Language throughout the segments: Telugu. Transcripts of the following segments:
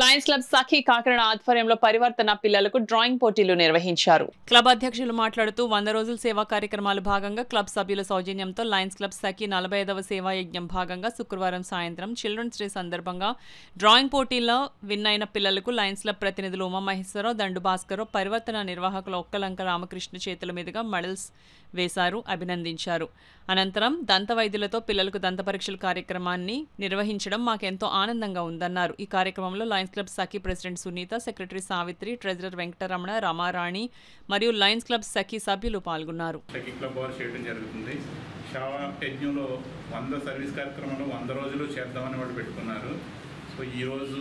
లయన్స్ క్లబ్ సఖీ కాకినాడ ఆధ్వర్యంలో పరివర్తన పిల్లలకు డ్రాయింగ్ పోటీలు నిర్వహించారు. క్లబ్ అధ్యక్షులు మాట్లాడుతూ 100 రోజుల సేవా కార్యక్రమాలు భాగంగా క్లబ్ సభ్యుల సౌజన్యంతో లయన్స్ క్లబ్ సఖీ 45వ సేవా యజ్ఞం భాగంగా శుక్రవారం సాయంత్రం చిల్డ్రన్స్ డే సందర్భంగా డ్రాయింగ్ పోటీల్లో విన్ అయిన పిల్లలకు లయన్స్ క్లబ్ ప్రతినిధులు ఉమామహేశ్వరరావు, దండు భాస్కరరావు, పరివర్తన నిర్వాహకులు ఒక్కలంక రామకృష్ణ చేతుల మీదుగా మెడల్స్ వేశారు, అభినందించారు. అనంతరం దంత వైద్యులతో పిల్లలకు దంత పరీక్షల కార్యక్రమాన్ని నిర్వహించడం మాకెంతో ఆనందంగా ఉందన్నారు. ఈ కార్యక్రమంలో Lions Club Sakhi president Sunitha, secretary Savitri, treasurer Venkataramana, Ramarani మరియు లయన్స్ క్లబ్ సఖీ సభ్యులు పాల్గొన్నారు. సఖీ క్లబ్ వారు చేయడం జరుగుతుంది. సేవా యజ్ఞంలో 100 సర్వీస్ కార్యక్రమాలు 100 రోజులు చేద్దామని వాళ్ళు పెట్టుకున్నారు. సో ఈరోజు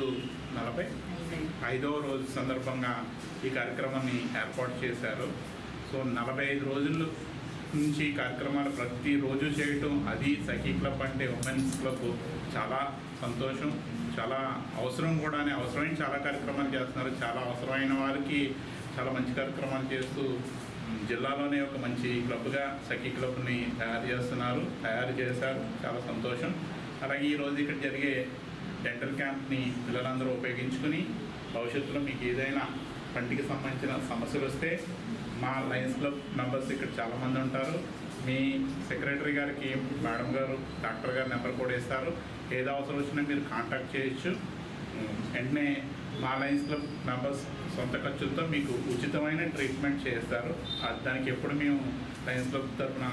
45వ రోజు సందర్భంగా ఈ కార్యక్రమాన్ని ఏర్పాటు చేశారు. సో 45 రోజుల నుంచి కార్యక్రమాలు ప్రతిరోజు చేయటం, అది సఖీ క్లబ్ అంటే ఉమెన్స్ క్లబ్ చాలా సంతోషం, చాలా అవసరం కూడా. అవసరమైన చాలా కార్యక్రమాలు చేస్తున్నారు. చాలా అవసరమైన వారికి చాలా మంచి కార్యక్రమాలు చేస్తూ జిల్లాలోనే ఒక మంచి క్లబ్గా సఖీ క్లబ్ని తయారు చేశారు. చాలా సంతోషం. అలాగే ఈరోజు ఇక్కడ జరిగే డెంటల్ క్యాంప్ని పిల్లలందరూ ఉపయోగించుకుని భవిష్యత్తులో మీకు ఏదైనా పంటికి సంబంధించిన సమస్యలు వస్తే మా లయన్స్ క్లబ్ మెంబర్స్ ఇక్కడ చాలామంది ఉంటారు. మీ సెక్రటరీ గారికి మేడం గారు, డాక్టర్ గారు నెంబర్ కూడా ఇస్తారు. ఏదో అవసరం వచ్చినా మీరు కాంటాక్ట్ చేయొచ్చు. వెంటనే మా లయన్స్ క్లబ్ మెంబర్స్ సొంత ఖర్చులతో మీకు ఉచితమైన ట్రీట్మెంట్ చేస్తారు. దానికి ఎప్పుడు మేము లయన్స్ క్లబ్ తరఫున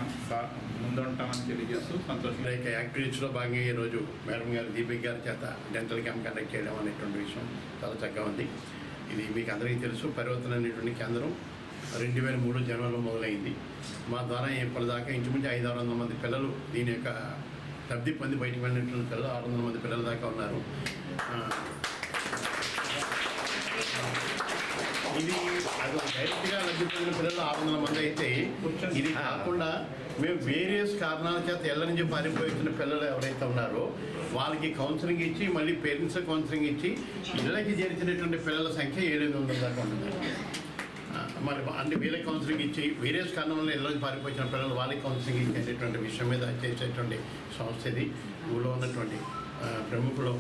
ముందుంటామని తెలియజేస్తూ సంతోషం. యాక్టివిటీస్లో భాగంగా ఈరోజు మేడం గారు, దీపిక్ గారి చేత డెంటల్ క్యాంప్ కండక్ట్ చేయడం అనేటువంటి విషయం చాలా చక్కగా ఉంది. ఇది మీకు అందరికీ తెలుసు. పరివర్తన అనేటువంటి కేంద్రం 2003 జనవరిలో మొదలైంది. మా ద్వారా ఇప్పటిదాకా ఇంచుమించు 500-600 మంది పిల్లలు దీని యొక్క లబ్ధి పొంది బయటకు వెళ్ళినటువంటి పిల్లలు 600 మంది పిల్లల దాకా ఉన్నారు. ఇది అది డైరెక్ట్గా లబ్ధి పొందిన పిల్లలు 600 మంది అయితే, ఇది కాకుండా మేము వేరియస్ కారణాల చేత ఎల్ల నుంచి పారిపోయిన పిల్లలు ఎవరైతే ఉన్నారో వాళ్ళకి కౌన్సిలింగ్ ఇచ్చి, మళ్ళీ పేరెంట్స్ కౌన్సిలింగ్ ఇచ్చి ఇళ్ళకి చేర్చినటువంటి పిల్లల సంఖ్య 700 దాకా ఉంటుంది. మరి అన్ని వీళ్ళకి కౌన్సిలింగ్ ఇచ్చి, వేరియస్ కారణంలో ఇళ్ళకి పారిపోయిన పిల్లలు వాళ్ళకి కౌన్సిలింగ్ ఇచ్చేటటువంటి విషయం మీద చేసేటువంటి సంస్థ ఇది. ఊళ్ళో ఉన్నటువంటి ప్రముఖులు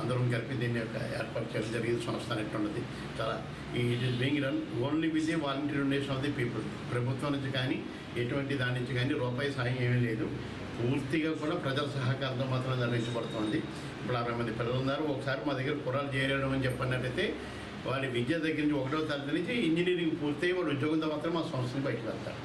అందరం కలిపి దీన్ని యొక్క ఏర్పాటు చేయడం జరిగిన సంస్థ అనేటువంటిది. చాలా it is being run only with the volunteer donation of the people. ప్రభుత్వం నుంచి కానీ ఎటువంటి దాని నుంచి కానీ రూపాయి సాయం ఏమీ లేదు. పూర్తిగా కూడా ప్రజల సహకారంతో మాత్రం నిర్వహించబడుతుంది. ఇప్పుడు 60 మంది పిల్లలు ఉన్నారు. ఒకసారి మా దగ్గర కుర్రాలు చేయడం అని చెప్పినట్టయితే వాడి విద్య దగ్గర నుంచి 1వ తరగతి నుంచి ఇంజనీరింగ్ పూర్తయి వాడు ఉద్యోగంతో మాత్రం మా సంస్థని బయటకు వెళ్తారు.